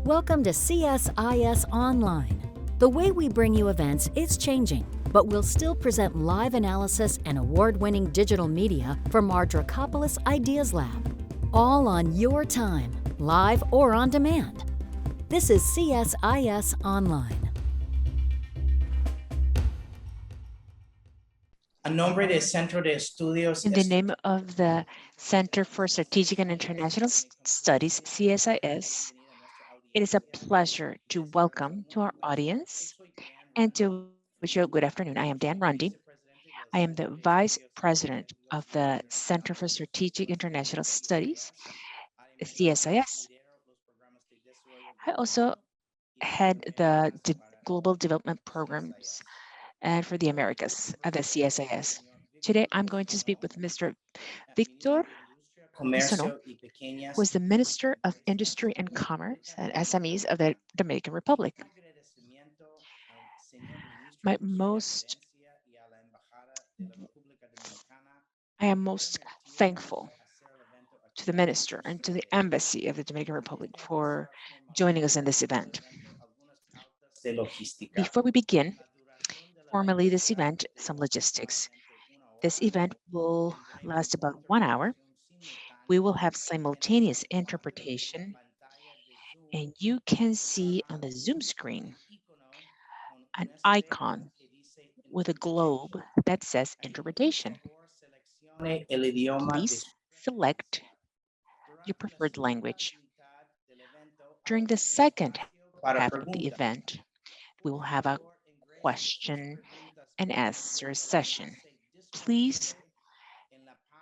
Welcome to CSIS Online. The way we bring you events is changing, but we'll still present live analysis and award-winning digital media from our Dracopolis Ideas Lab. All on your time, live or on demand. This is CSIS Online. In the name of the Center for Strategic and International Studies, CSIS, it is a pleasure to welcome to our audience and to wish you a good afternoon. I am Dan Rundy. I am the Vice President of the Center for Strategic International Studies, CSIS. I also head the Global Development Programs and for the Americas at the CSIS. Today, I'm going to speak with Mr. Victor Bisonó, who is the Minister of Industry and Commerce and SMEs of the Dominican Republic. I am most thankful to the Minister and to the Embassy of the Dominican Republic for joining us in this event. Before we begin formally this event, some logistics. This event will last about 1 hour. We will have simultaneous interpretation, and you can see on the Zoom screen an icon with a globe that says interpretation. Please select your preferred language. During the second half of the event, we will have a question and answer session. Please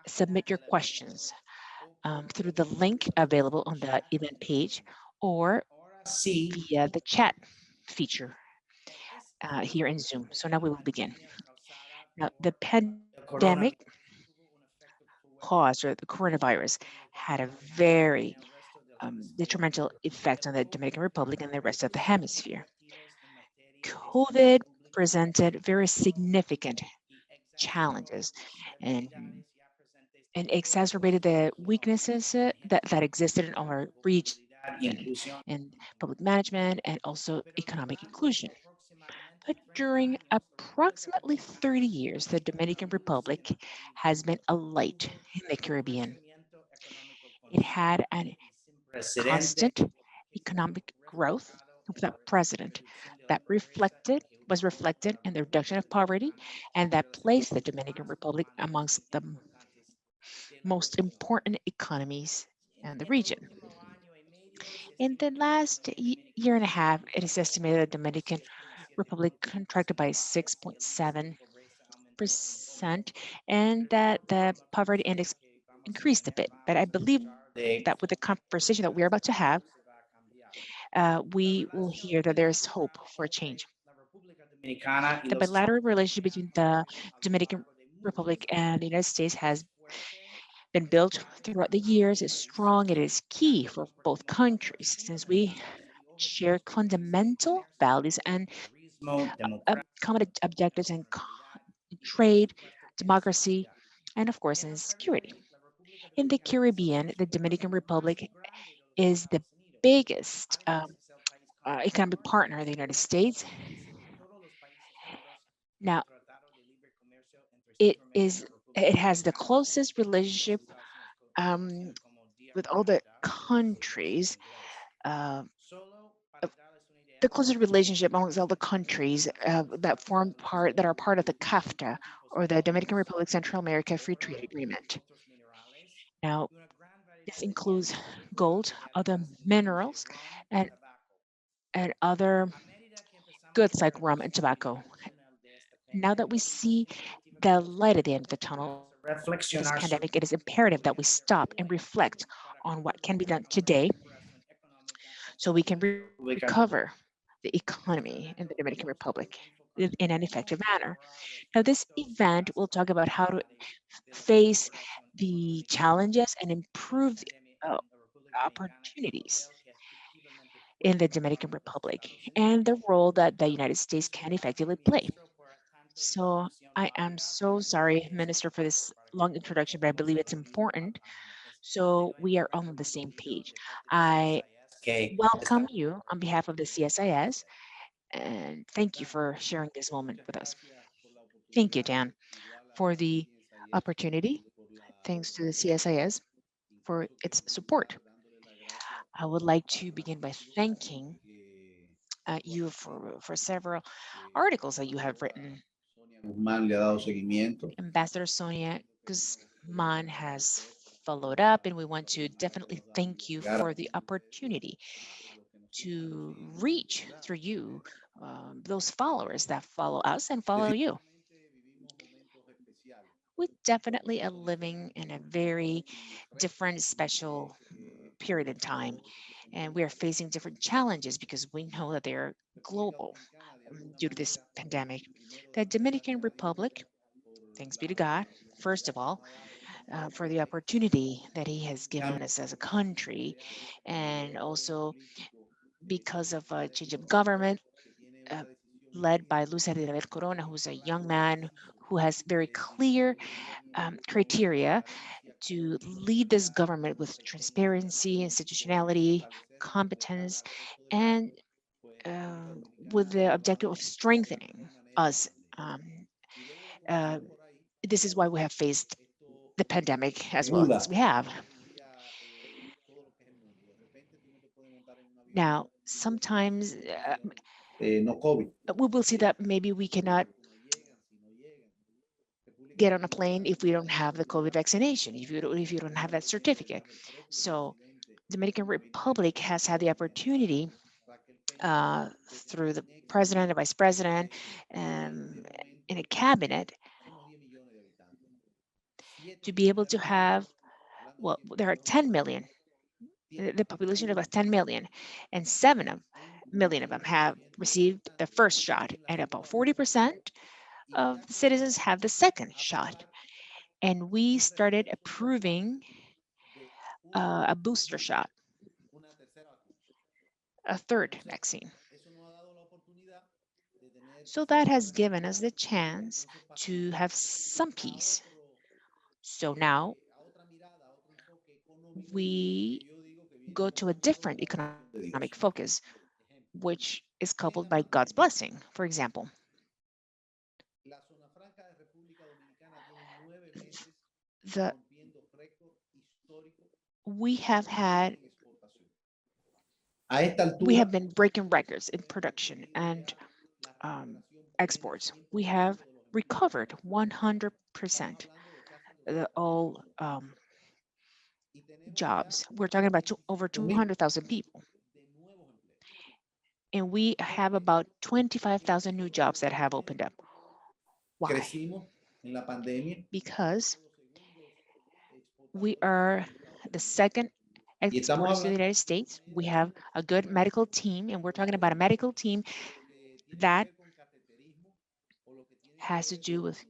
submit your questions through the link available on the event page or via the chat feature here in Zoom. So now we will begin. Now, the pandemic caused, or the coronavirus, had a very detrimental effect on the Dominican Republic and the rest of the hemisphere. COVID presented very significant challenges and exacerbated the weaknesses that existed in our region in public management and also economic inclusion. But during approximately 30 years, the Dominican Republic has been a light in the Caribbean. It had a constant economic growth with a president that was reflected in the reduction of poverty and that placed the Dominican Republic amongst the most important economies in the region. In the last year and a half, it is estimated that the Dominican Republic contracted by 6.7%, and that the poverty index increased a bit. But I believe that with the conversation that we're about to have, we will hear that there's hope for a change. The bilateral relationship between the Dominican Republic and the United States has been built throughout the years. It's strong. It is key for both countries since we share fundamental values and common objectives in trade, democracy, and of course in security. In the Caribbean, the Dominican Republic is the biggest economic partner of the United States. Now, it has the closest relationship with all the countries, the closest relationship amongst all the countries that are part of the CAFTA, or the Dominican Republic Central America Free Trade Agreement. Now, this includes gold, other minerals, and other goods like rum and tobacco. Now that we see the light at the end of the tunnel, this pandemic, it is imperative that we stop and reflect on what can be done today so we can recover the economy in the Dominican Republic in an effective manner. Now, this event will talk about how to face the challenges and improve the opportunities in the Dominican Republic and the role that the United States can effectively play. So I am so sorry, Minister, for this long introduction, but I believe it's important so we are on the same page. I welcome you on behalf of the CSIS, and thank you for sharing this moment with us. Thank you, Dan, for the opportunity. Thanks to the CSIS for its support. I would like to begin by thanking you for several articles that you have written. Ambassador Sonia Guzman has followed up, and we want to definitely thank you for the opportunity to reach through you those followers that follow us and follow you. We definitely are living in a very different, special period in time, and we are facing different challenges because we know that they're global due to this pandemic. The Dominican Republic, thanks be to God, first of all, for the opportunity that He has given us as a country, and also because of a change of government uh, led by Luis Abinader Corona, who's a young man who has very clear criteria to lead this government with transparency, institutionality, competence, and uh, with the objective of strengthening us. Um, uh, this is why we have faced the pandemic as well as we have. Now, sometimes we will see that maybe we cannot get on a plane if we don't have the COVID vaccination, if you don't have that certificate. So Dominican Republic has had the opportunity through the president, the vice president, in a cabinet to be able to have, well, there are 10 million, the population of about 10 million, and 7 million of them have received the first shot, and about 40% of the citizens have the second shot. And we started approving a booster shot, a third vaccine. So that has given us the chance to have some peace. So now we go to a different economic focus, which is coupled by God's blessing. For example, the we have had we have been breaking records in production and exports. We have recovered 100% all jobs. We're talking about over 200,000 people. And we have about 25,000 new jobs that have opened up. Why? Because we are the second exporters to the United States. We have a good medical team, and we're talking about a medical team that has to do with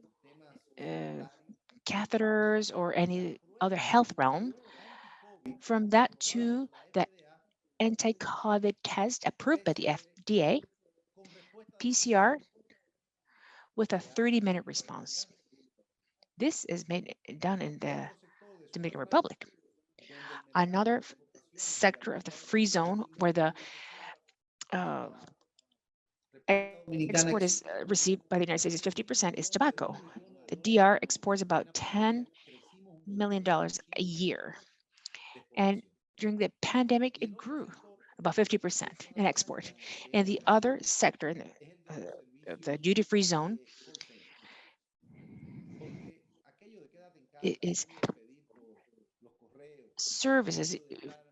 catheters or any other health realm. From that to the anti-COVID test approved by the FDA, PCR with a 30-minute response. This is done in the Dominican Republic. Another sector of the free zone where the export is received by the United States is 50% is tobacco. The DR exports about $10 million a year. And during the pandemic, it grew about 50% in export. And the other sector in the duty-free zone is services.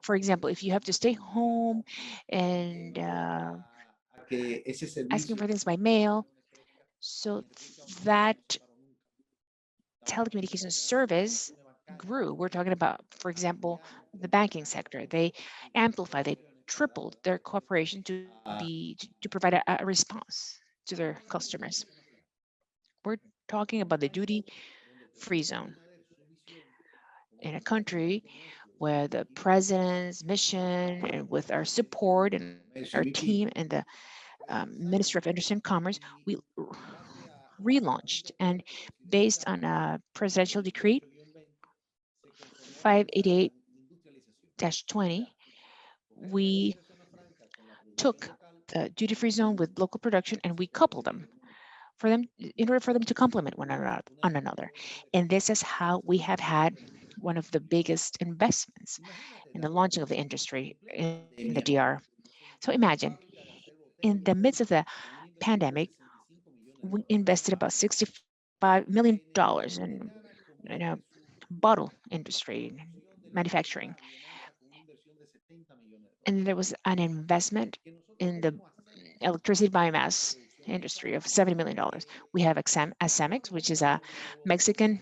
For example, if you have to stay home and asking for things by mail, so that telecommunications service grew. We're talking about, for example, the banking sector. They amplified, they tripled their cooperation to provide a response to their customers. We're talking about the duty-free zone in a country where the president's mission and with our support and our team and the Minister of Industry and Commerce, we relaunched, and based on a presidential decree 588-20, we took the duty-free zone with local production and we coupled them in order for them to complement one another. And this is how we have had one of the biggest investments in the launching of the industry in the DR. So imagine, in the midst of the pandemic, we invested about $65 million in a bottle industry, manufacturing. And there was an investment in the electricity biomass industry of $70 million. We have Cemex, which is a Mexican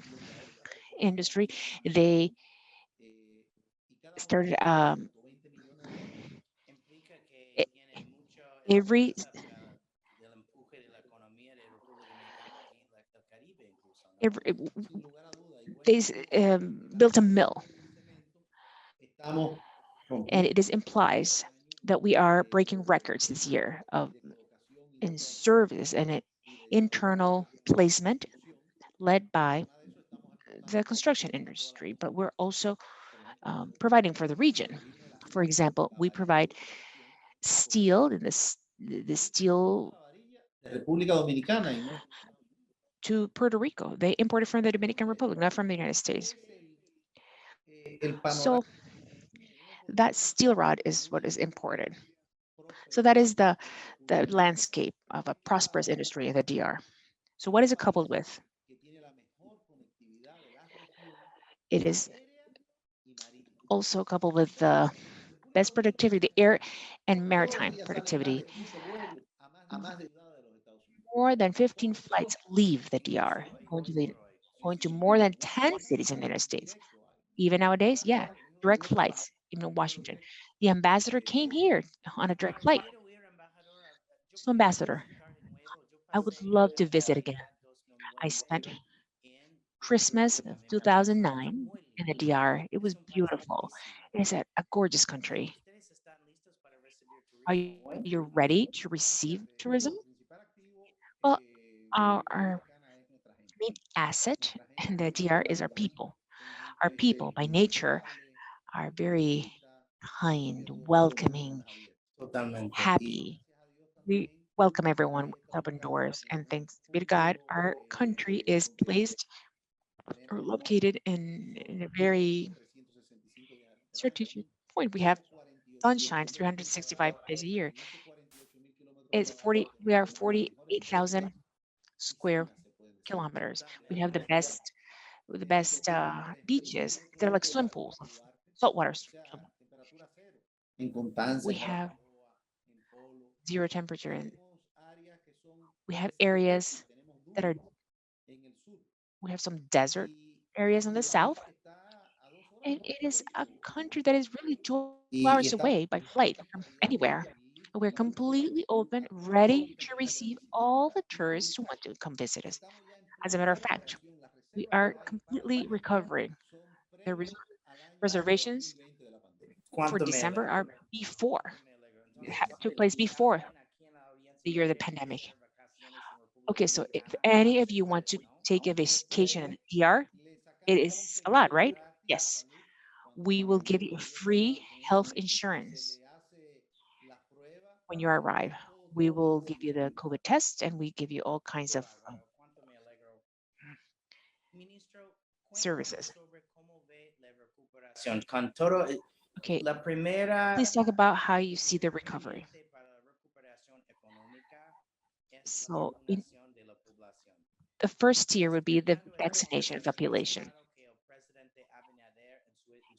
industry. They started every they built a mill, and it implies that we are breaking records this year in service and internal placement led by the construction industry, but we're also providing for the region. For example, we provide steel in the steel to Puerto Rico. They import it from the Dominican Republic, not from the United States. So that steel rod is what is imported. So that is the landscape of a prosperous industry in the DR. So what is it coupled with? It is also coupled with the best productivity, the air and maritime productivity. More than 15 flights leave the DR, going to more than 10 cities in the United States. Even nowadays, yeah, direct flights, even in Washington. The ambassador came here on a direct flight. So ambassador, I would love to visit again. I spent Christmas of 2009 in the DR. It was beautiful. It is a gorgeous country. Are you ready to receive tourism? Well, our main asset in the DR is our people. Our people, by nature, are very kind, welcoming, happy. We welcome everyone with open doors, and thanks be to God, our country is placed or located in a very strategic point. We have sunshine 365 days a year. We are 48,000 square kilometers. We have the best beaches. They're like swim pools of saltwater. We have zero temperature, and we have areas that are we have some desert areas in the south, and it is a country that is really 2 hours away by flight from anywhere. We're completely open, ready to receive all the tourists who want to come visit us. As a matter of fact, we are completely recovering. The reservations for December are took place before the year of the pandemic. Okay, so if any of you want to take a vacation in the DR, it is a lot, right? Yes. We will give you a free health insurance when you arrive. We will give you the COVID test, and we give you all kinds of services. Okay, please talk about how you see the recovery. So the first tier would be the vaccination of the population.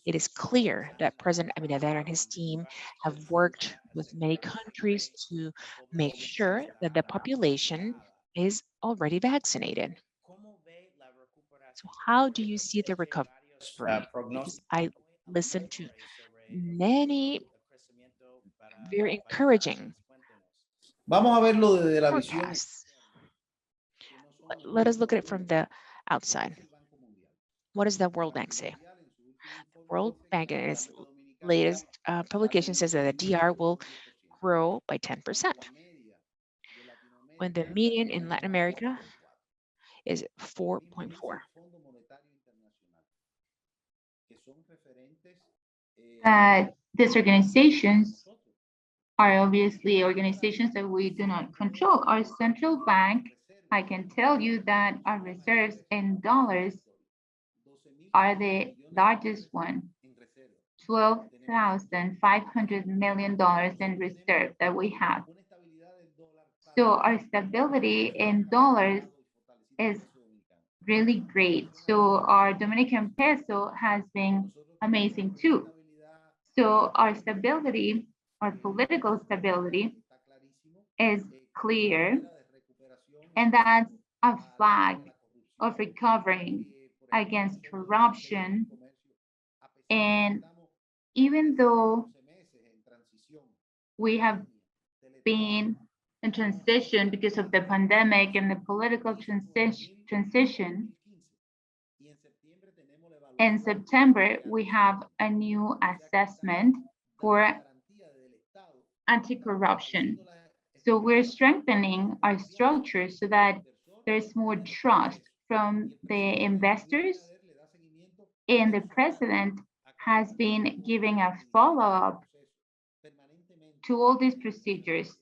It is clear that President Abinader and his team have worked with many countries to make sure that the population is already vaccinated. So how do you see the recovery? Because I listened to many very encouraging forecasts. Let us look at it from the outside. What does the World Bank say? The World Bank in its latest publication says that the DR will grow by 10%, when the median in Latin America is 4.4. These organizations are obviously organizations that we do not control. Our central bank, I can tell you that our reserves in dollars are the largest one, $12,500 million in reserve that we have. So our stability in dollars is really great. So our Dominican peso has been amazing too. So our stability, our political stability is clear, and that's a flag of recovering against corruption. And even though we have been in transition because of the pandemic and the political transition, in September, we have a new assessment for anti-corruption. So we're strengthening our structure so that there's more trust from the investors, and the president has been giving a follow-up to all these procedures,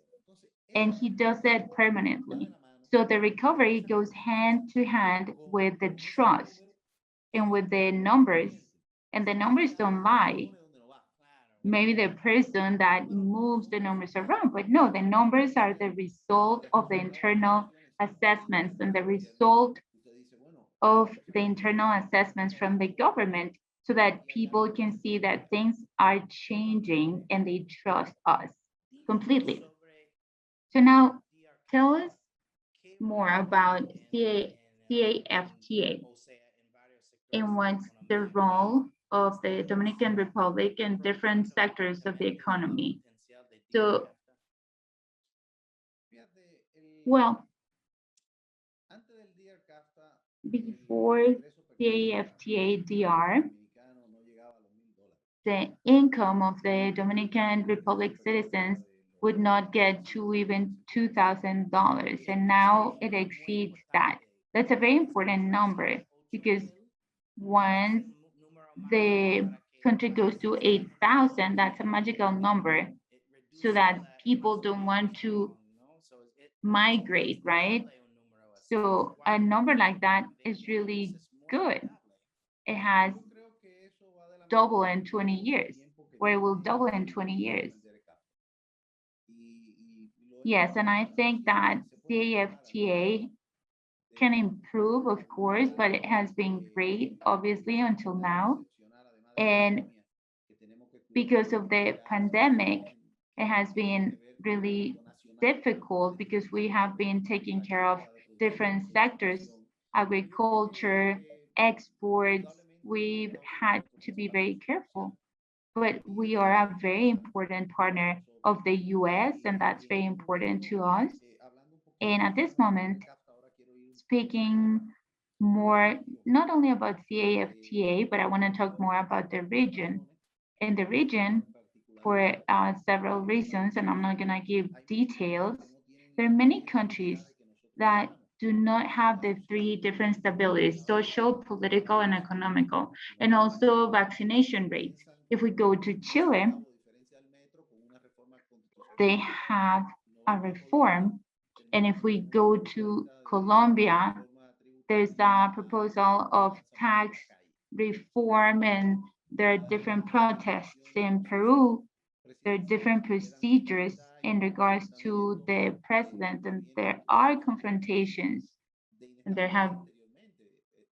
and he does it permanently. So the recovery goes hand to hand with the trust and with the numbers, and the numbers don't lie. Maybe the person that moves the numbers around, but no, the numbers are the result of the internal assessments and the result of the internal assessments from the government, so that people can see that things are changing and they trust us completely. So now tell us more about CAFTA and what's the role of the Dominican Republic in different sectors of the economy. So, well, before CAFTA-DR, the income of the Dominican Republic citizens would not get to even $2,000, and now it exceeds that. That's a very important number, because once the country goes to 8,000, that's a magical number, so that people don't want to migrate, right? So a number like that is really good. It has double in 20 years, or it will double in 20 years. Yes, and I think that CAFTA can improve, of course, but it has been great, obviously, until now. And because of the pandemic, it has been really difficult because we have been taking care of different sectors, agriculture, exports. We've had to be very careful, but we are a very important partner of the US, and that's very important to us. And at this moment, speaking more, not only about CAFTA, but I want to talk more about the region. In the region, for several reasons, and I'm not going to give details, there are many countries that do not have the three different stabilities: social, political, and economical, and also vaccination rates. If we go to Chile, they have a reform. And if we go to Colombia, there's a proposal of tax reform, and there are different protests. In Peru, there are different procedures in regards to the president, and there are confrontations, and there have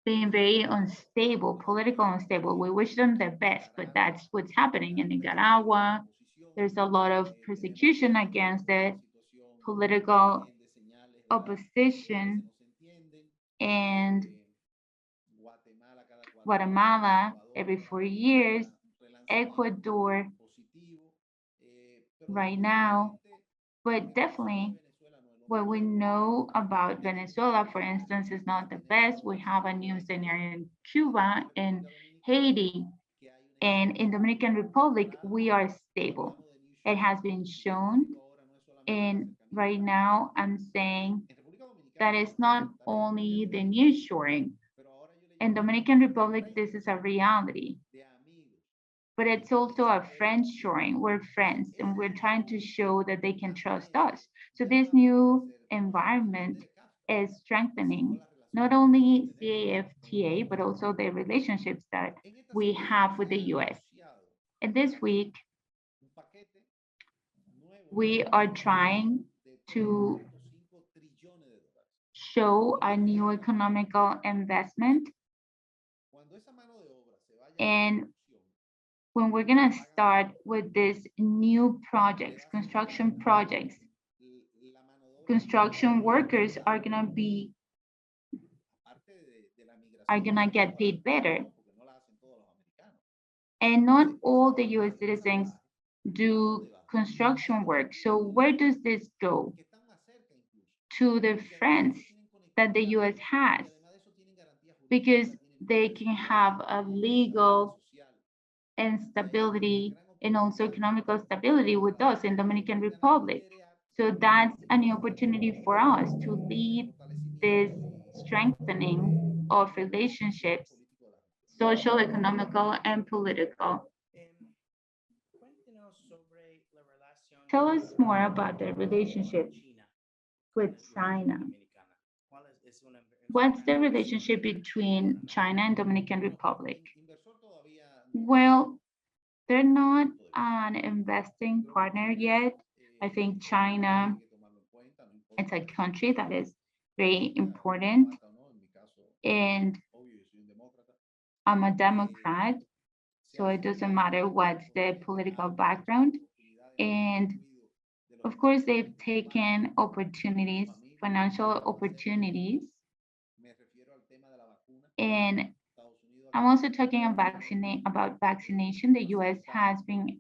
been very unstable, political unstable. We wish them the best, but that's what's happening in Nicaragua. There's a lot of persecution against the political opposition, and Guatemala every 4 years, Ecuador right now, but definitely what we know about Venezuela, for instance, is not the best. We have a new scenario in Cuba and Haiti, and in Dominican Republic, we are stable. It has been shown, and right now I'm saying that it's not only the nearshoring. In Dominican Republic, this is a reality. but it's also a friend shoring. We're friends and we're trying to show that they can trust us. So this new environment is strengthening not only CAFTA, but also the relationships that we have with the US. And this week, we are trying to show a new economical investment. And when we're gonna start with these new projects, construction workers are gonna get paid better. And not all the US citizens do construction work. So where does this go? To the friends that the US has, because they can have a legal and stability and also economical stability with us in Dominican Republic. So that's a new opportunity for us to lead this strengthening of relationships, social, economical, and political. Tell us more about the relationship with China. What's the relationship between China and Dominican Republic? Well, they're not an investing partner yet. I think China, it's a country that is very important, and I'm a Democrat, so it doesn't matter what's the political background. And of course, they've taken opportunities, financial opportunities. And I'm also talking about vaccination. The US has been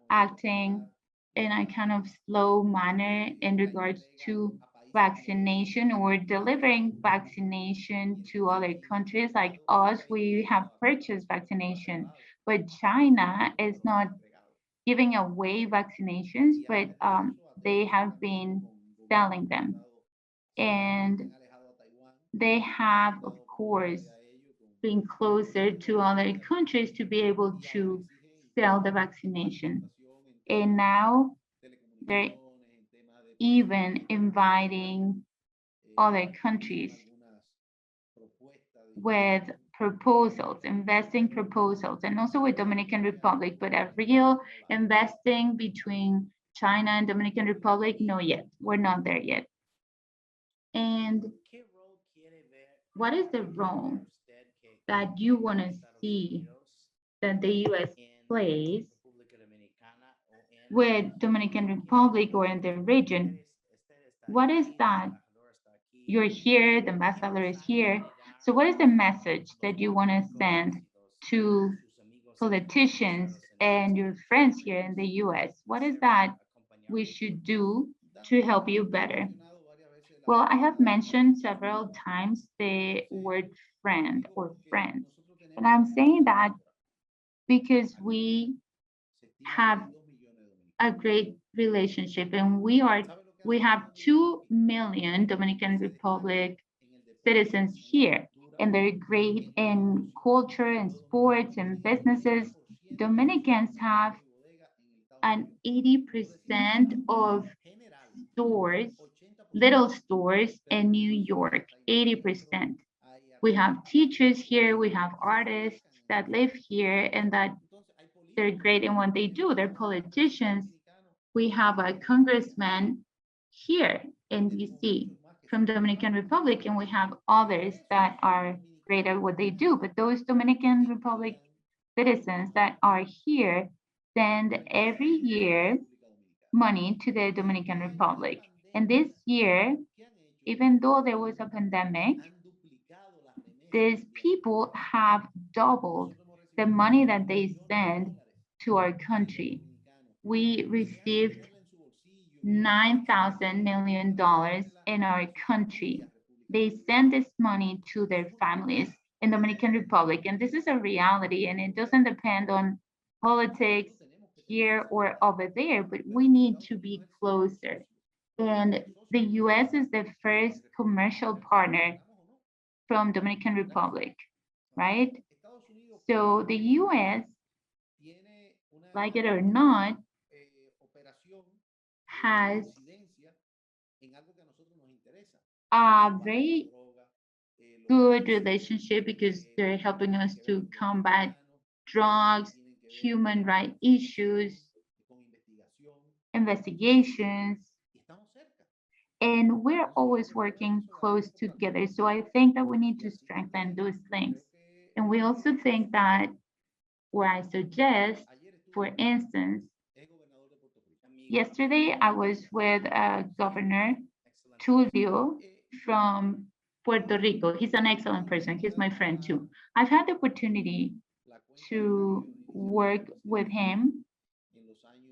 acting in a kind of slow manner in regards to vaccination or delivering vaccination to other countries like us. We have purchased vaccination, but China is not giving away vaccinations, but they have been selling them. And they have, of course, been closer to other countries to be able to sell the vaccination. And now they're even inviting other countries with proposals, investing proposals, and also with Dominican Republic, but a real investing between China and Dominican Republic, no yet. We're not there yet. And what is the role that you want to see that the US plays with Dominican Republic or in the region? What is that? You're here, the ambassador is here. So what is the message that you want to send to politicians and your friends here in the US? What is that we should do to help you better? Well, I have mentioned several times the word friend or friends. And I'm saying that because we have a great relationship and we have 2 million Dominican Republic citizens here, and they're great in culture and sports and businesses. Dominicans have an 80% of stores, little stores in New York, 80%. We have teachers here, we have artists that live here and that they're great in what they do. They're politicians. We have a congressman here in DC from Dominican Republic, and we have others that are great at what they do. But those Dominican Republic citizens that are here send every year money to the Dominican Republic. And this year, even though there was a pandemic, these people have doubled the money that they send to our country. We received $9,000 million in our country. They send this money to their families in Dominican Republic. And this is a reality, and it doesn't depend on politics here or over there, but we need to be closer. And the US is the first commercial partner from Dominican Republic, right? So the US like it or not, has a very good relationship because they're helping us to combat drugs, human rights issues, investigations, and we're always working close together. So I think that we need to strengthen those links. And we also think that where I suggest, for instance, yesterday I was with Governor Tulio from Puerto Rico. He's an excellent person. He's my friend too. I've had the opportunity to work with him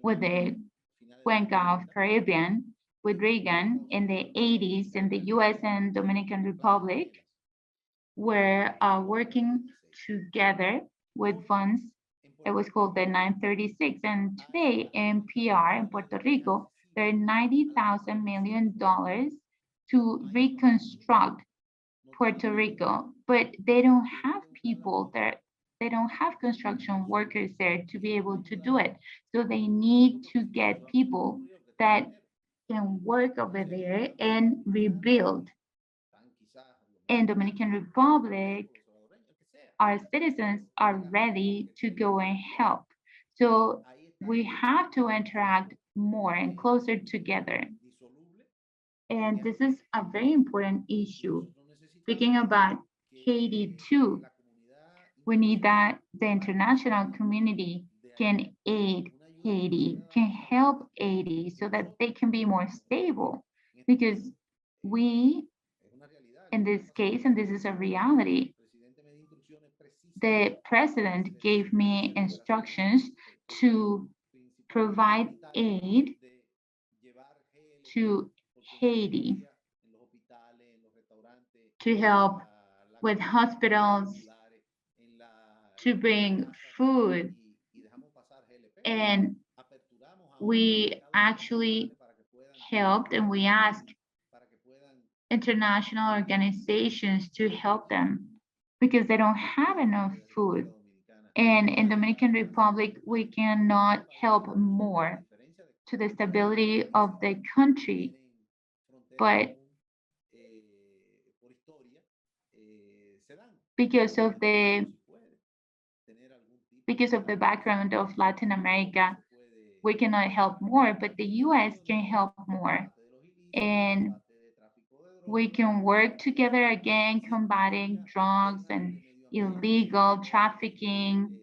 with the Cuenca of Caribbean with Reagan in the 80s in the US and Dominican Republic. We're working together with funds. It was called the 936. And today in PR in Puerto Rico, there are $90,000 million to reconstruct Puerto Rico, but they don't have people there. They don't have construction workers there to be able to do it. So they need to get people that can work over there and rebuild. In Dominican Republic, our citizens are ready to go and help. So we have to interact more and closer together. And this is a very important issue. Speaking about Haiti too, we need that the international community can aid Haiti, can help Haiti so that they can be more stable. Because we, in this case, and this is a reality, the president gave me instructions to provide aid to Haiti, to help with hospitals, to bring food. And we actually helped and we asked international organizations to help them because they don't have enough food. And in Dominican Republic, we cannot help more to the stability of the country, but because of the background of Latin America, we cannot help more, but the US can help more. And we can work together again combating drugs and illegal trafficking.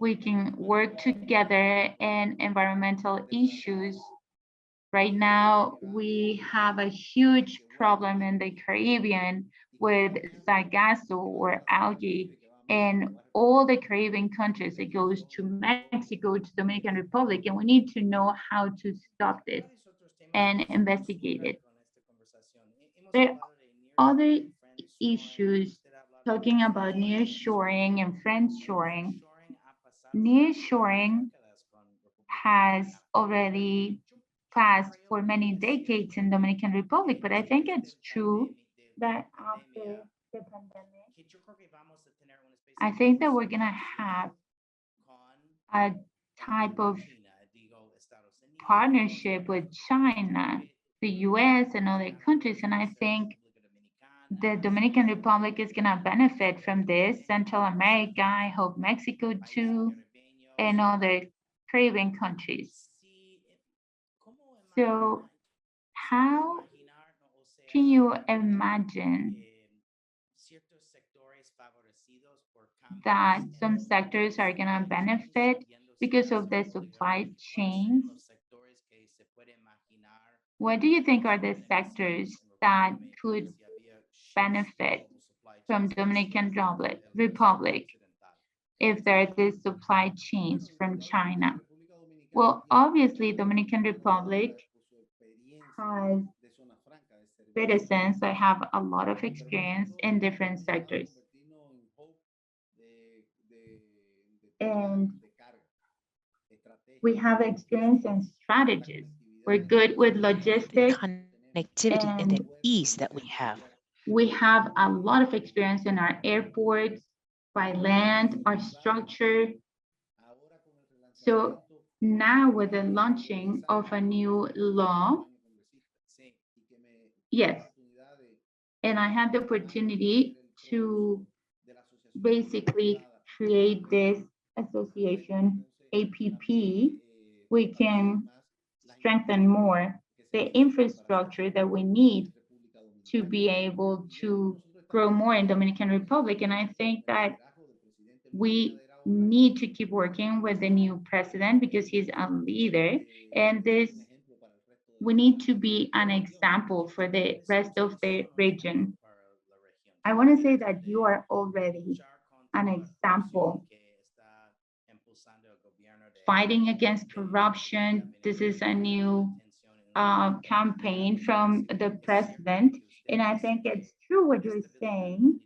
We can work together in environmental issues. Right now, we have a huge problem in the Caribbean with sargasso or algae, and all the Caribbean countries, it goes to Mexico, to Dominican Republic, and we need to know how to stop this and investigate it. There are other issues talking about nearshoring and friendshoring. Nearshoring has already passed for many decades in Dominican Republic, but I think it's true that after the pandemic, I think that we're gonna have a type of partnership with China, the US and other countries, and I think the Dominican Republic is gonna benefit from this, Central America, I hope Mexico too, and other Caribbean countries. So how can you imagine that some sectors are going to benefit because of the supply chains? What do you think are the sectors that could benefit from Dominican Republic if there are these supply chains from China? Well, obviously, Dominican Republic has citizens that have a lot of experience in different sectors. And we have experience in strategies. We're good with logistics. Connectivity and the ease that we have. We have a lot of experience in our airports, by land, our structure. So now with the launching of a new law, yes, and I had the opportunity to basically create this association, APP, we can strengthen more the infrastructure that we need to be able to grow more in Dominican Republic. And I think that we need to keep working with the new president because he's a leader. And this, we need to be an example for the rest of the region. I want to say that you are already an example fighting against corruption. This is a new campaign from the president. And I think it's true what you're saying,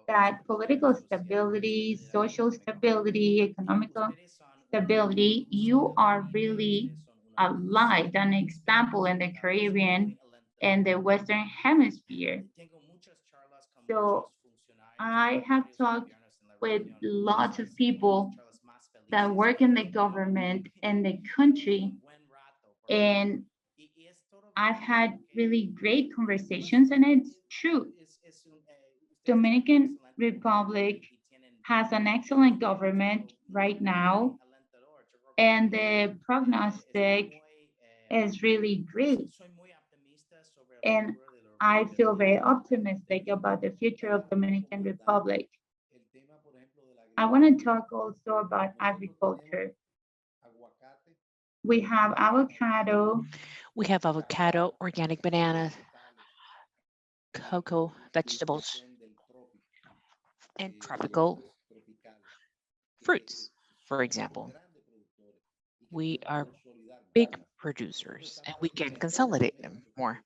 that political stability, social stability, economical stability, you are really a light, an example in the Caribbean and the Western Hemisphere. So I have talked with lots of people that work in the government and the country, and I've had really great conversations, and it's true. Dominican Republic has an excellent government right now, and the prognostic is really great. And I feel very optimistic about the future of Dominican Republic. I want to talk also about agriculture. We have avocado. We have avocado, organic banana, cocoa, vegetables, and tropical fruits, for example. We are big producers and we can consolidate them more.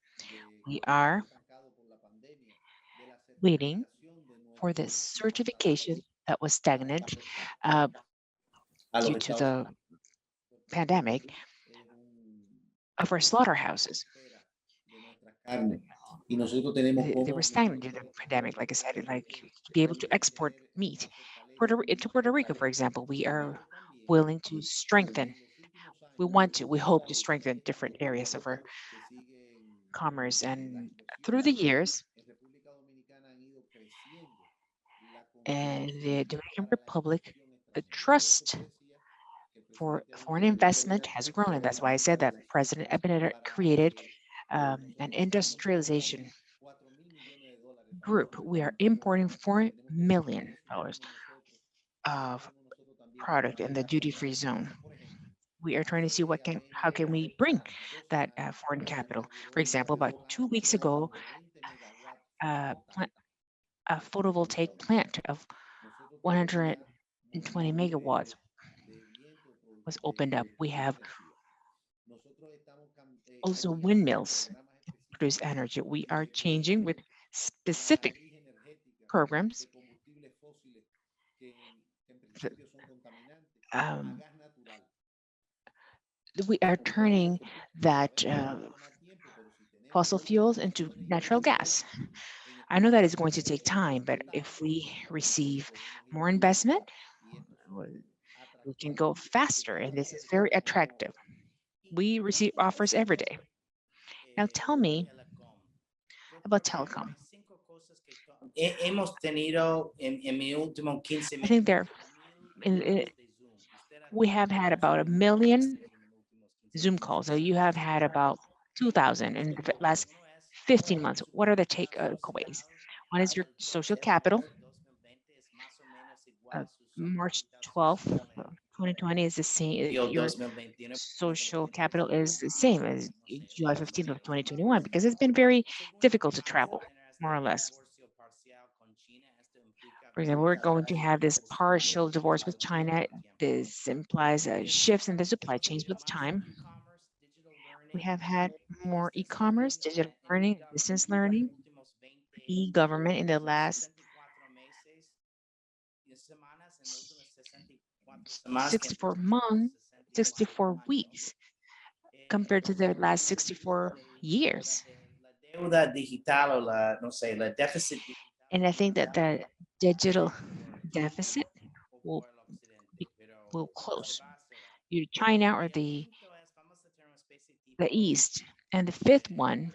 We are waiting for this certification that was stagnant due to the pandemic of our slaughterhouses. They were stagnant due to the pandemic, like I said, like to be able to export meat. To Puerto Rico, for example, we are willing to strengthen. We hope to strengthen different areas of our commerce. And through the years, and the Dominican Republic, the trust for foreign investment has grown. And that's why I said that President Abinader created an industrialization group. We are importing $4 million of product in the duty-free zone. We are trying to see how can we bring that foreign capital. For example, about 2 weeks ago, a photovoltaic plant of 120 megawatts was opened up. We have also windmills to produce energy. We are changing with specific programs. We are turning that fossil fuels into natural gas. I know that it's going to take time, but if we receive more investment, we can go faster, and this is very attractive. We receive offers every day. Now tell me about telecom. I think we have had about 1 million Zoom calls. So you have had about 2,000 in the last 15 months. What are the takeaways? One is your social capital. March 12th, 2020 is the same. Your social capital is the same as July 15th of 2021 because it's been very difficult to travel, more or less. For example, we're going to have this partial divorce with China. This implies shifts in the supply chains with time. We have had more e-commerce, digital learning, distance learning, e-government in the last 64 months, 64 weeks compared to the last 64 years. And I think that the digital deficit will close. either China or the East. And the fifth one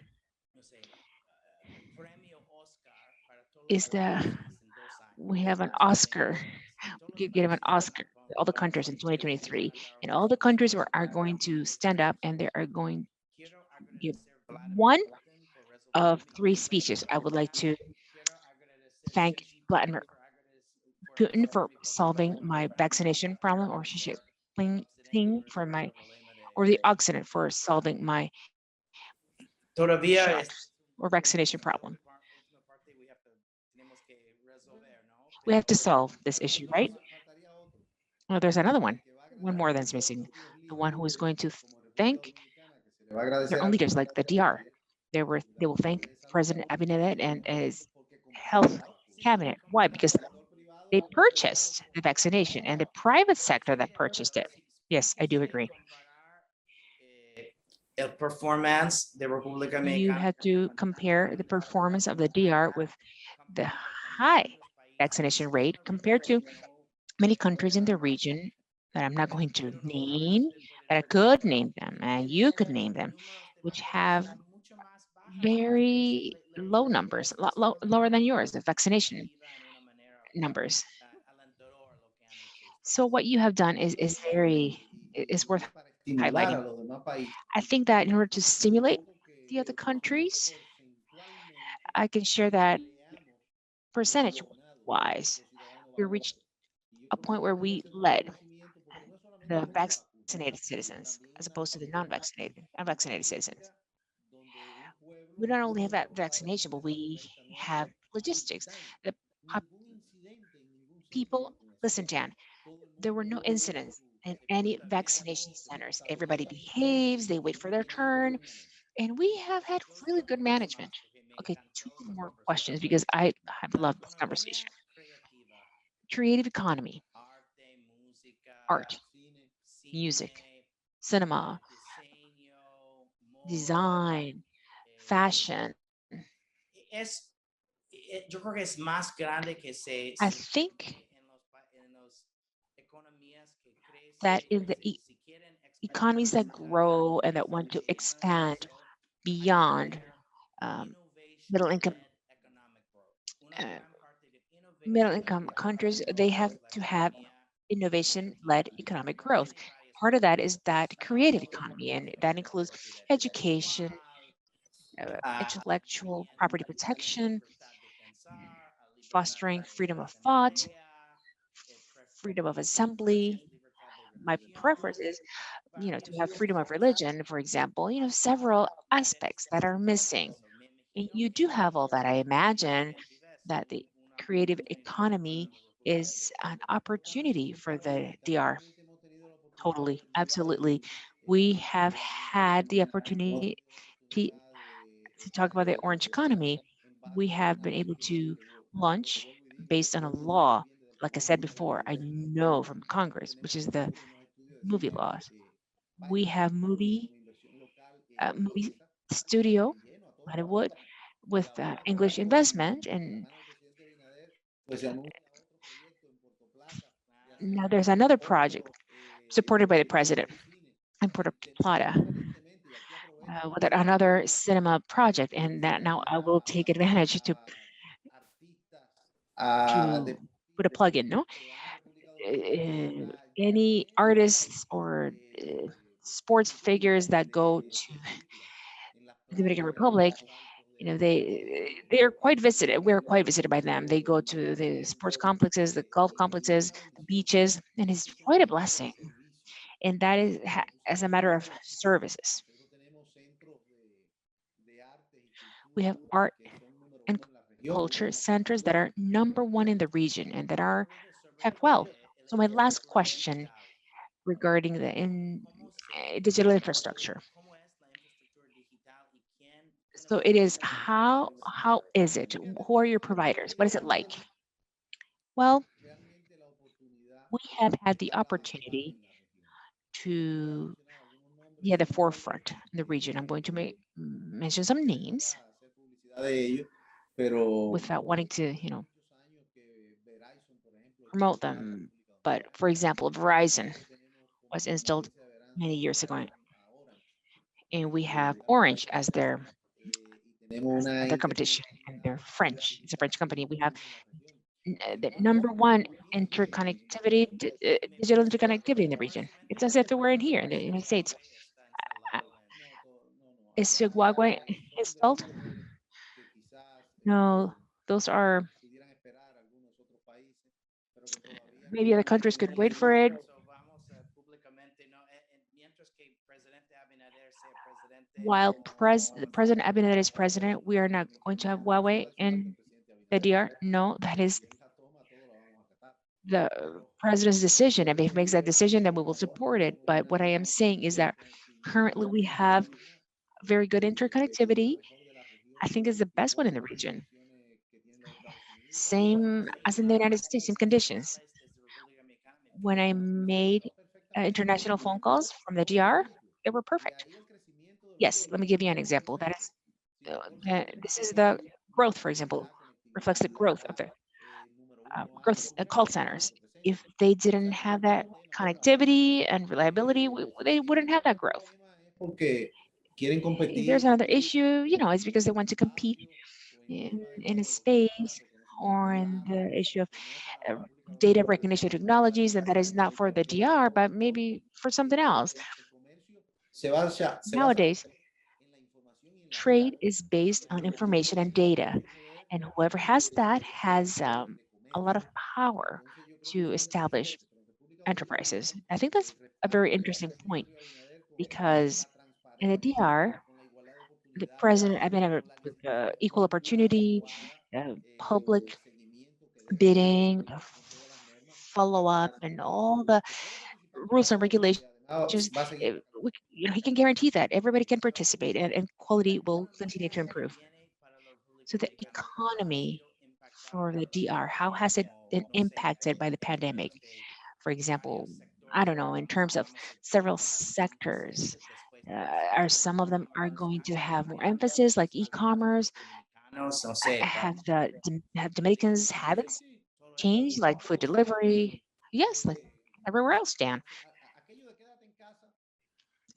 is that we have an Oscar. We could give an Oscar to all the countries in 2023, and all the countries are going to stand up and they are going to give one of three speeches. I would like to thank Vladimir Putin for solving my vaccination problem, or Xi Jinping for my, or the Occident for solving my Todavía shots or vaccination problem. We have to solve this issue, right? Well, there's another one more that's missing. The one who is going to thank their own leaders, like the DR. They will thank President Abinader and his health cabinet. Why? Because they purchased the vaccination and the private sector that purchased it. Yes, I do agree. el performance de República You Mexicana. have to compare the performance of the DR with the high vaccination rate compared to many countries in the region that I'm not going to name, but I could name them, and you could name them, which have very low numbers, lower than yours, the vaccination numbers. So what you have done is worth highlighting. I think that in order to stimulate the other countries, I can share that percentage-wise, we reached a point where we led the vaccinated citizens as opposed to the unvaccinated citizens. We not only have that vaccination, but we have logistics. The people, listen, Dan, there were no incidents in any vaccination centers. Everybody behaves, they wait for their turn, and we have had really good management. Okay, two more questions because I have loved this conversation. Creative economy, art, music, cinema, design, fashion. Es, yo creo que es más grande que I think that in the economies that grow and that want to expand beyond middle income countries, they have to have innovation-led economic growth. Part of that is that creative economy, and that includes education, intellectual property protection, fostering freedom of thought, freedom of assembly. My preference is, to have freedom of religion, for example, several aspects that are missing. And you do have all that. I imagine that the creative economy is an opportunity for the DR. Totally, absolutely. We have had the opportunity to talk about the orange economy. We have been able to launch based on a law. Like I said before, I know from Congress, which is the movie laws. We have movie studio, Hollywood, with English investment, and now there's another project supported by the president in Puerto Plata with another cinema project, and that now I will take advantage to put a plug in, no? Any artists or sports figures that go to the Dominican Republic, they are quite visited. We're quite visited by them. They go to the sports complexes, the golf complexes, the beaches, and it's quite a blessing. And that is as a matter of services. We have art and culture centers that are #1 in the region and that are kept well. So my last question regarding the digital infrastructure. So it is how is it? Who are your providers? What is it like? Well, we have had the opportunity to be at the forefront in the region. I'm going to mention some names without wanting to, promote them. But for example, Verizon, was installed many years ago, and we have Orange as their competition, and they're French. It's a French company. We have the number one interconnectivity, digital interconnectivity in the region. It's as if it were in here in the United States. Is Huawei installed? No, those are maybe other countries could wait for it. While President Abinader is president, we are not going to have Huawei in the DR. No, that is the president's decision. And if he makes that decision, then we will support it. But what I am saying is that currently we have very good interconnectivity. I think it's the best one in the region. Same as in the United States, same conditions. When I made international phone calls from the DR, they were perfect. Yes, let me give you an example. That is, this is the growth, for example, reflects the growth of the call centers. If they didn't have that connectivity and reliability, they wouldn't have that growth. If there's another issue, it's because they want to compete in a space or in the issue of data recognition technologies, and that is not for the DR, but maybe for something else. Nowadays, trade is based on information and data, and whoever has that has a lot of power to establish enterprises. I think that's a very interesting point because in the DR, the president, I mean, equal opportunity, public bidding, follow up, and all the rules and regulations. He can guarantee that everybody can participate and quality will continue to improve. So the economy for the DR, how has it been impacted by the pandemic? For example, I don't know, in terms of several sectors, are some of them are going to have more emphasis, like e-commerce? Have Dominicans' habits changed, like food delivery? Yes, like everywhere else, Dan.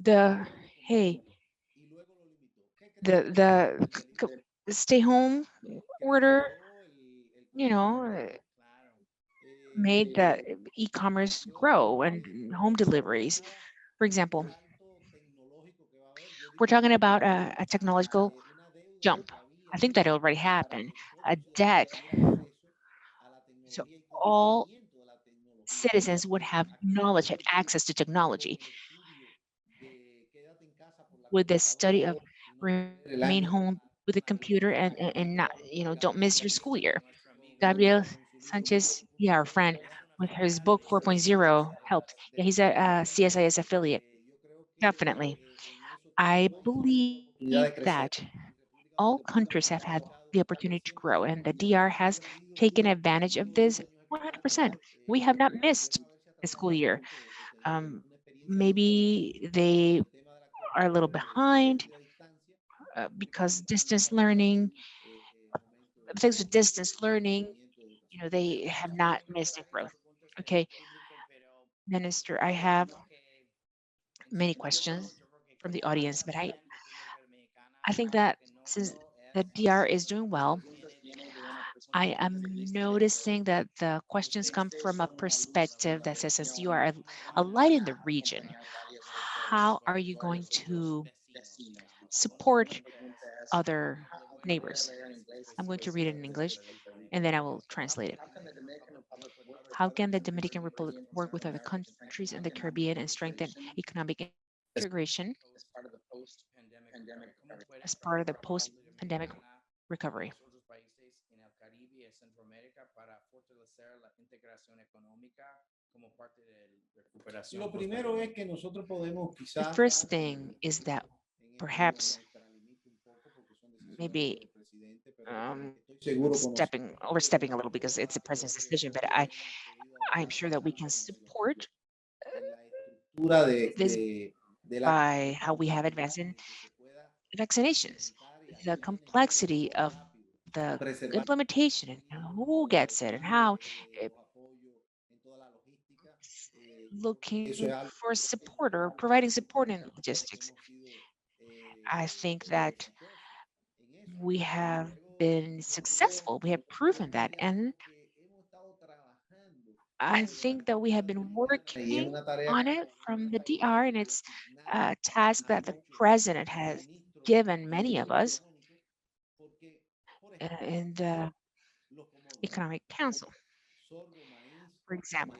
The hey, the stay home order, you know, uh, made the e-commerce grow and home deliveries. For example, we're talking about a technological jump. I think that already happened. A debt. So all citizens would have knowledge and access to technology. With the study of remain home with a computer and not, don't miss your school year. Gabriel Sanchez, yeah, our friend, with his book 4.0 helped. Yeah, he's a CSIS affiliate. Definitely. I believe that all countries have had the opportunity to grow, and the DR has taken advantage of this 100%. We have not missed the school year. Um, Maybe they are a little behind because distance learning, things with distance learning, they have not missed in growth. Okay, Minister, I have many questions from the audience, but I think that since the DR is doing well, I am noticing that the questions come from a perspective that says, as you are a light in the region, how are you going to support other neighbors? I'm going to read it in English and then I will translate it. How can the Dominican Republic work with other countries in the Caribbean and strengthen economic integration as part of the post-pandemic recovery? The first thing is that perhaps maybe overstepping a little because it's the president's decision, but I'm sure that we can support this by how we have advanced in vaccinations, the complexity of the implementation and who gets it and how. looking for support or providing support in logistics. I think that we have been successful. We have proven that. And I think that we have been working on it from the DR, and it's a task that the president has given many of us in the Economic Council. For example,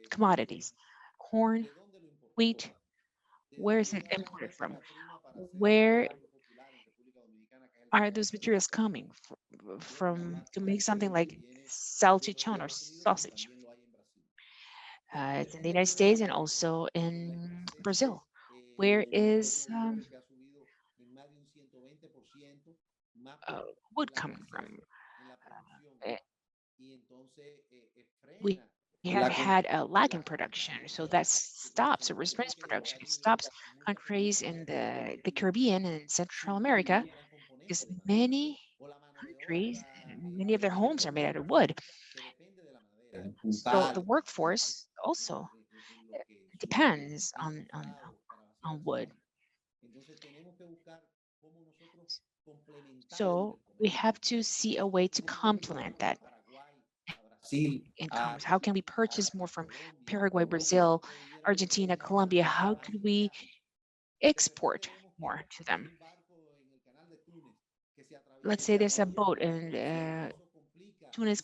commodities, corn, wheat, where is it imported from? Where are those materials coming from to make something like salchichon or sausage? It's in the United States and also in Brazil. Where is wood coming from? Uh, we have had a lag in production, so that stops or restrains production. It stops countries in the Caribbean and Central America because many countries, many of their homes are made out of wood. So the workforce also depends on wood. So we have to see a way to complement that in commerce. How can we purchase more from Paraguay, Brazil, Argentina, Colombia? How could we export more to them? Let's say there's a boat in Tunis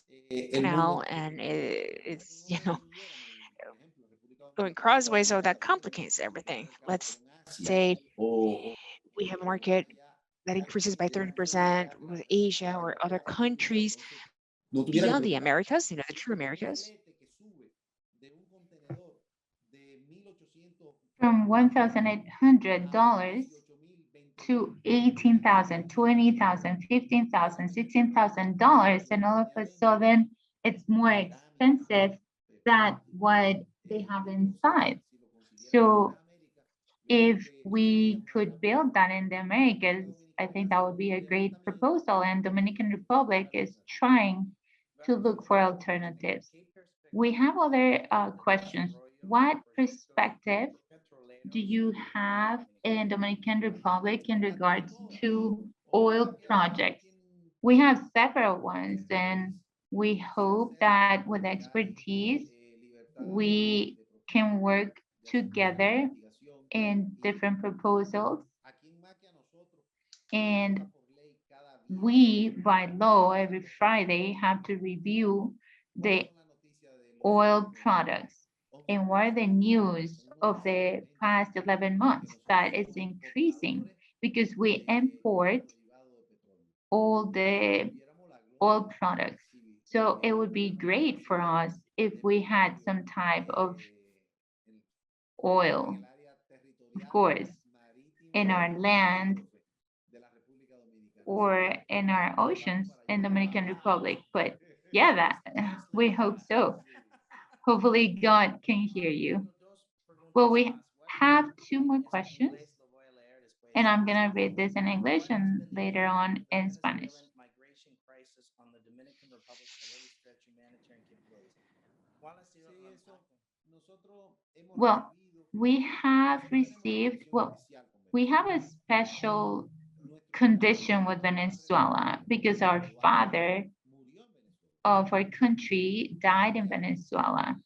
Canal and it's, going crossway, so that complicates everything. Let's say we have a market that increases by 30% with Asia or other countries beyond the Americas, the true Americas. From $1,800 to $18,000, $20,000, $15,000, $16,000, and all of a sudden it's more expensive than what they have inside. So if we could build that in the Americas, I think that would be a great proposal. And Dominican Republic is trying to look for alternatives. We have other questions. What perspective do you have in Dominican Republic in regards to oil projects? We have several ones, and we hope that with expertise, we can work together in different proposals. And we, by law, every Friday have to review the oil products and what are the news of the past 11 months that is increasing because we import all the oil products. So it would be great for us if we had some type of oil, of course, in our land or in our oceans in Dominican Republic. But yeah, that we hope so. Hopefully God can hear you. Well, we have two more questions, and I'm gonna read this in English and later on in Spanish. Well, we have received, we have a special condition with Venezuela because our father of our country died in Venezuela.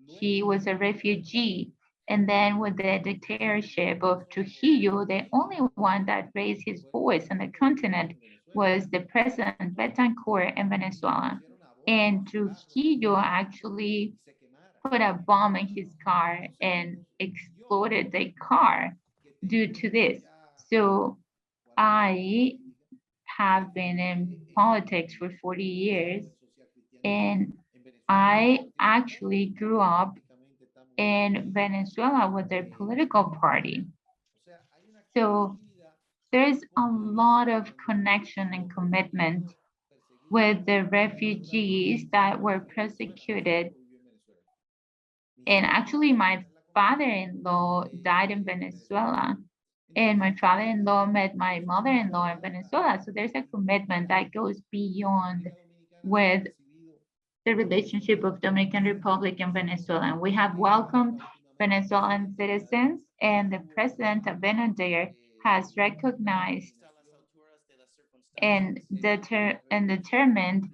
He was a refugee. And then with the dictatorship of Trujillo, the only one that raised his voice on the continent was the President Betancourt in Venezuela. And Trujillo actually put a bomb in his car and exploded the car due to this. So I have been in politics for 40 years, and I actually grew up in Venezuela with their political party. So there's a lot of connection and commitment with the refugees that were persecuted. And actually, my father-in-law died in Venezuela, and my father-in-law met my mother-in-law in Venezuela. So there's a commitment that goes beyond with the relationship of Dominican Republic and Venezuela. And we have welcomed Venezuelan citizens, and the President Abinader has recognized and determined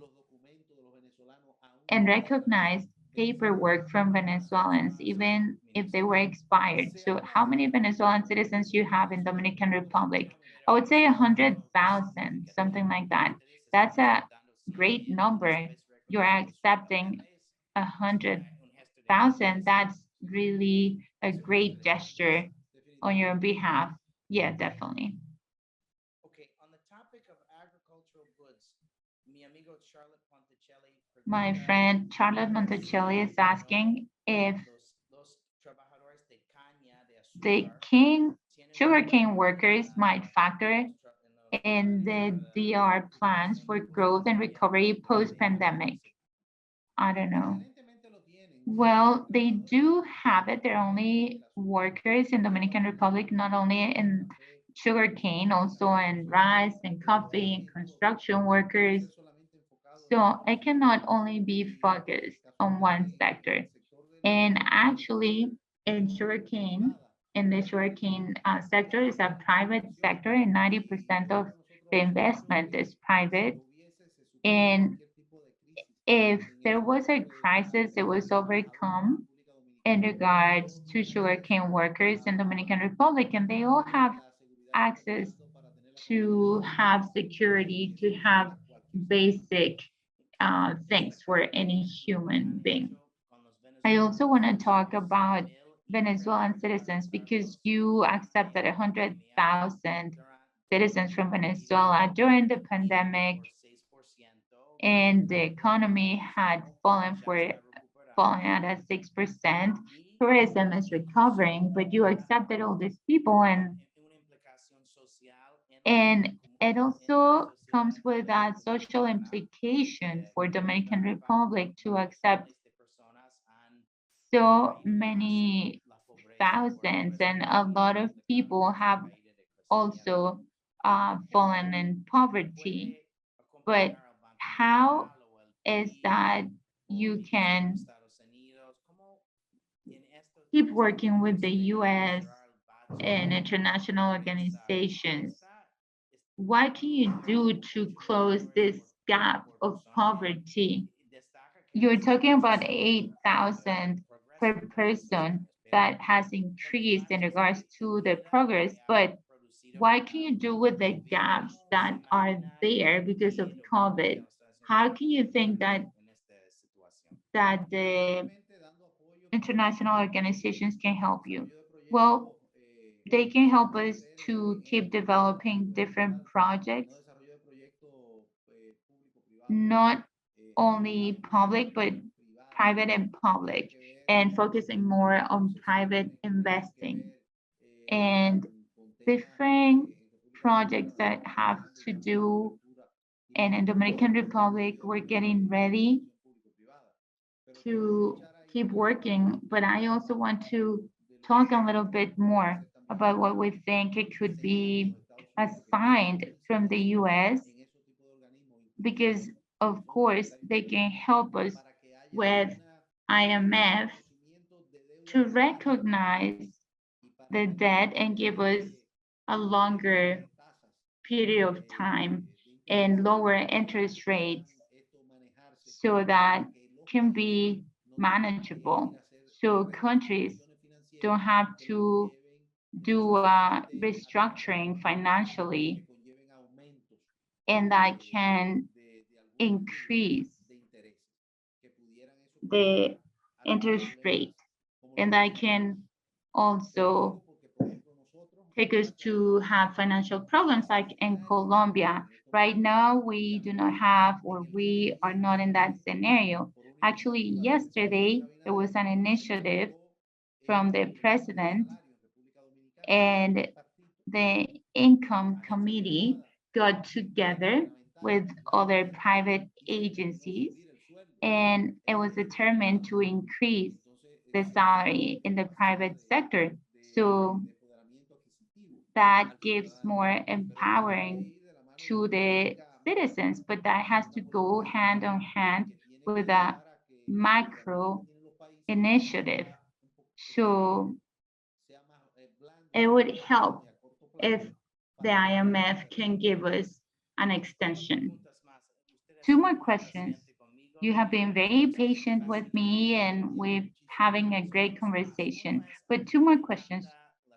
and recognized paperwork from Venezuelans, even if they were expired. So how many Venezuelan citizens you have in Dominican Republic? I would say 100,000, something like that. That's a great number. You're accepting 100,000. That's really a great gesture on your behalf. Yeah, definitely. Okay, on the topic of agricultural goods, mi amigo Charlotte Ponticelli My pregunta friend Charlotte Monticelli is asking if los trabajadores de caña de the azúcar sugarcane workers might factor in the DR plans for growth and recovery post-pandemic. I don't know. Well, they do have it. They're only workers in Dominican Republic, not only in sugarcane, also in rice and coffee and construction workers. So it cannot only be focused on one sector. And actually, in sugarcane, in the sugarcane sector is a private sector, and 90% of the investment is private. And if there was a crisis, it was overcome in regards to sugarcane workers in Dominican Republic, and they all have access to have security, to have basic things for any human being. I also want to talk about Venezuelan citizens because you accepted 100,000 citizens from Venezuela during the pandemic, and the economy had fallen at a 6%. Tourism is recovering, but you accepted all these people, and it also comes with a social implication for Dominican Republic to accept so many thousands, and a lot of people have also fallen in poverty. But how is that you can keep working with the US and international organizations? What can you do to close this gap of poverty? You're talking about 8,000 per person that has increased in regards to the progress, but what can you do with the gaps that are there because of COVID? How can you think that the international organizations can help you? Well, they can help us to keep developing different projects, not only public, but private and public, and focusing more on private investing and different projects that have to do. And in Dominican Republic, we're getting ready to keep working, but I also want to talk a little bit more about what we think it could be assigned from the US, because of course they can help us with IMF to recognize the debt and give us a longer period of time and lower interest rates so that can be manageable. So countries don't have to do restructuring financially, and that can increase the interest rate, and that can also take us to have financial problems like in Colombia. Right now, we do not have, or we are not in that scenario. Actually, yesterday, there was an initiative from the president, and the income committee got together with other private agencies, and it was determined to increase the salary in the private sector. So that gives more empowering to the citizens, but that has to go hand in hand with a macro initiative So it would help if the IMF can give us an extension. Two more questions. You have been very patient with me and we're having a great conversation. But two more questions.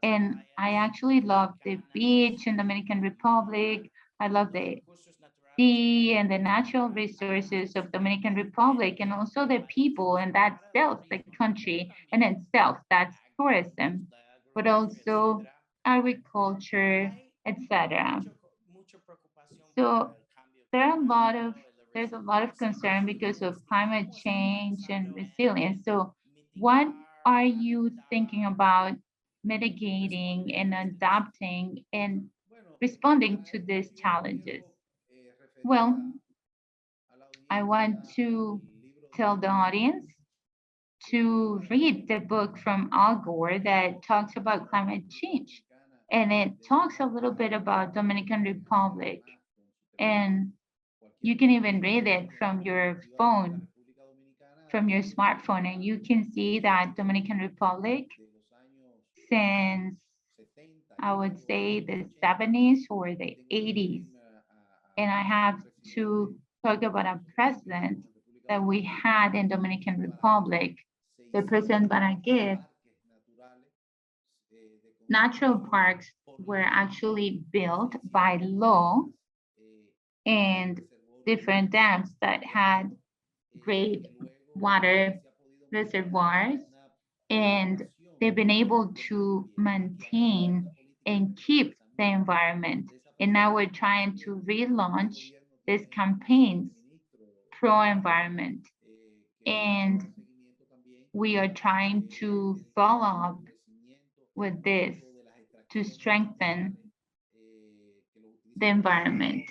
And I actually love the beach in Dominican Republic. I love the sea and the natural resources of Dominican Republic and also the people and that self, the country in itself, that's tourism, but also agriculture, etc. So there are a lot of there's a lot of concern because of climate change and resilience. So what are you thinking about mitigating and adapting and responding to these challenges? Well, I want to tell the audience to read the book from Al Gore that talks about climate change. And it talks a little bit about Dominican Republic. And you can even read it from your phone, from your smartphone, and you can see that Dominican Republic since I would say the 70s or the 80s. And I have to talk about a president that we had in Dominican Republic, the President Balaguer. Natural parks were actually built by law and different dams that had great water reservoirs, and they've been able to maintain and keep the environment. And now we're trying to relaunch these campaigns pro-environment. And we are trying to follow up with this to strengthen the environment.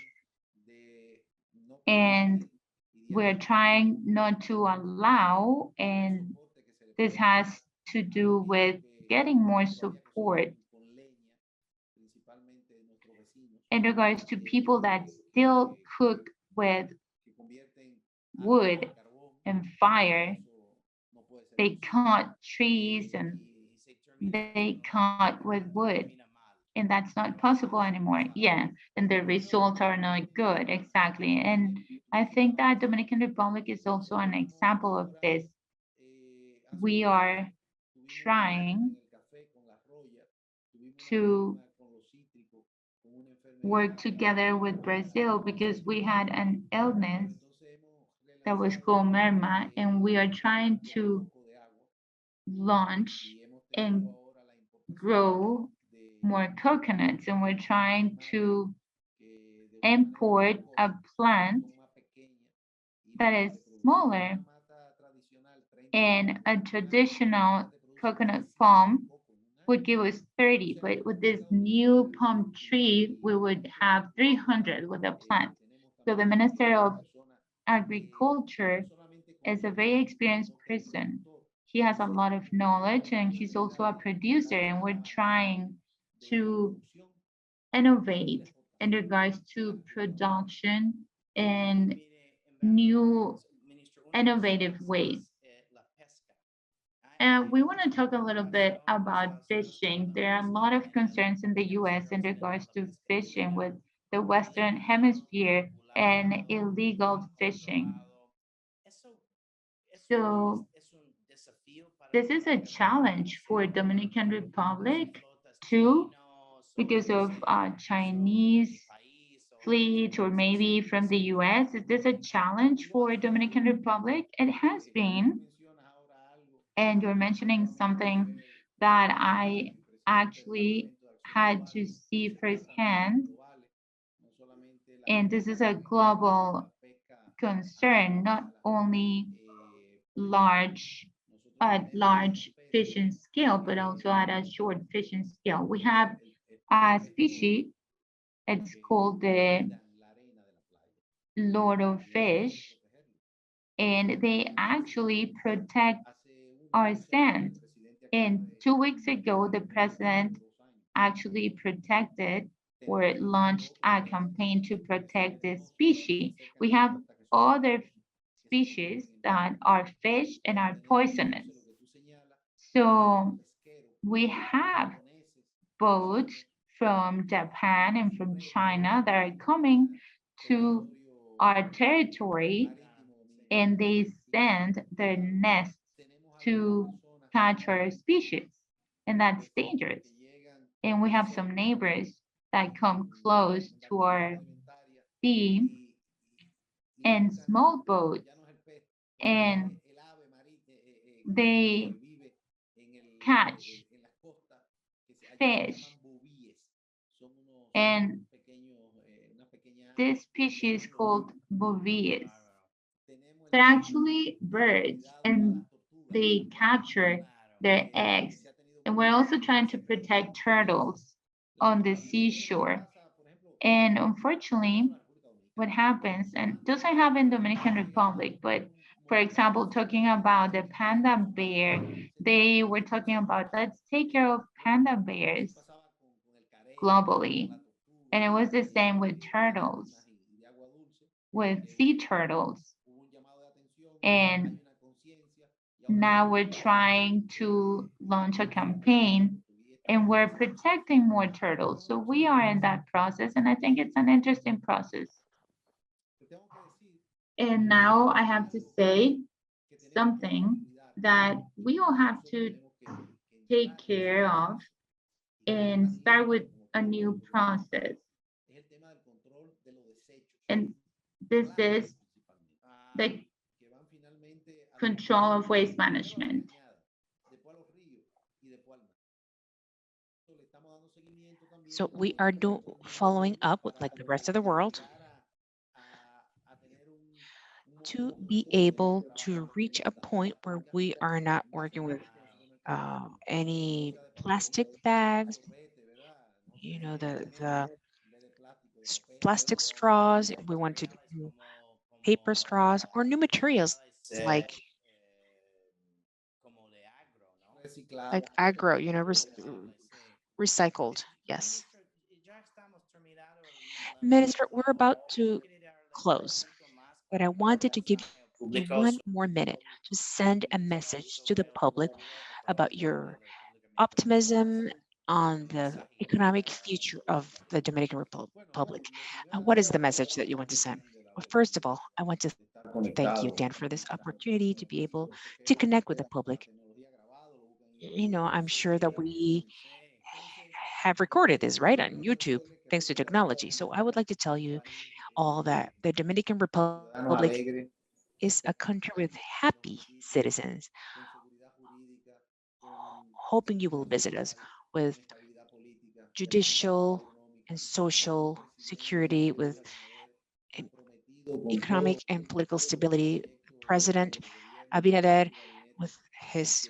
And we're trying not to allow, and this has to do with getting more support in regards to people that still cook with wood and fire. They cut trees and they cut with wood, and that's not possible anymore. Yeah, and the results are not good, exactly. And I think that Dominican Republic is also an example of this. We are trying to work together with Brazil because we had an illness that was called merma, and we are trying to launch and grow more coconuts, and we're trying to import a plant that is smaller, and a traditional coconut palm would give us 30, but with this new palm tree, we would have 300 with a plant. So the Minister of Agriculture is a very experienced person. He has a lot of knowledge and he's also a producer, and we're trying to innovate in regards to production and new innovative ways. And we want to talk a little bit about fishing. There are a lot of concerns in the US in regards to fishing with the Western Hemisphere and illegal fishing. So this is a challenge for Dominican Republic too, because of Chinese fleet or maybe from the US. Is this a challenge for Dominican Republic? It has been. And you're mentioning something that I actually had to see firsthand. And this is a global concern, not only at large fishing scale, but also at a short fishing scale. We have a species, it's called the lord of fish, and they actually protect our sand. And 2 weeks ago, the president actually protected or launched a campaign to protect this species. We have other species that are fish and are poisonous. So we have boats from Japan and from China that are coming to our territory, and they send their nests to catch our species, and that's dangerous. And we have some neighbors that come close to our sea and small boats, and they catch fish. And this species called bovies. They're actually birds, and they capture their eggs. And we're also trying to protect turtles on the seashore. And unfortunately, what happens, and doesn't happen in Dominican Republic, but for example, talking about the panda bear, they were talking about let's take care of panda bears globally. And it was the same with turtles, with sea turtles. And now we're trying to launch a campaign and we're protecting more turtles. So we are in that process, and I think it's an interesting process. And now I have to say something that we all have to take care of and start with a new process. And this is the control of waste management. So we are following up with like the rest of the world to be able to reach a point where we are not working with any plastic bags, you know, the plastic straws. We want to do paper straws or new materials like agro, you know, recycled. Yes. Minister, we're about to close, but I wanted to give you one more minute to send a message to the public about your optimism on the economic future of the Dominican Republic. What is the message that you want to send? Well, first of all, I want to thank you, Dan, for this opportunity to be able to connect with the public. You know, I'm sure that we have recorded this, right, on YouTube, thanks to technology. So I would like to tell you all that the Dominican Republic is a country with happy citizens, hoping you will visit us with judicial and social security, with economic and political stability. President Abinader, with his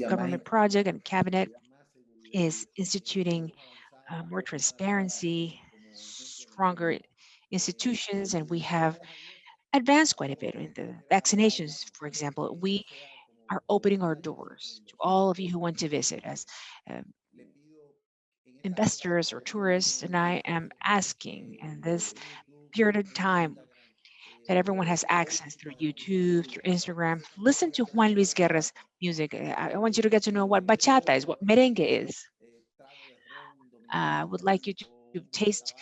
government project and cabinet, is instituting more transparency, stronger institutions, and we have advanced quite a bit in the vaccinations, for example. We are opening our doors to all of you who want to visit us, um, investors or tourists, and I am asking in this period of time that everyone has access through YouTube, through Instagram. Listen to Juan Luis Guerra's music. I want you to get to know what bachata is, what merengue is. I would like you to taste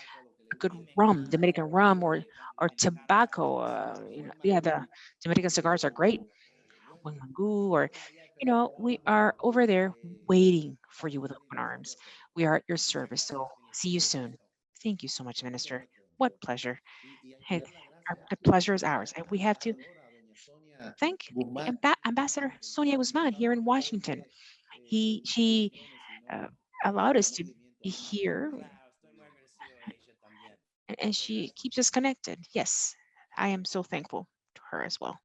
a good rum, Dominican rum, or tobacco. You know, yeah, the Dominican cigars are great. Wangangu, or you know, we are over there waiting for you with open arms. We are at your service. So see you soon. Thank you so much, Minister. What pleasure. Hey, the pleasure is ours, and we have to thank Ambassador Sonia Guzman here in Washington. She uh, allowed us to be here, and she keeps us connected. Yes, I am so thankful to her as well.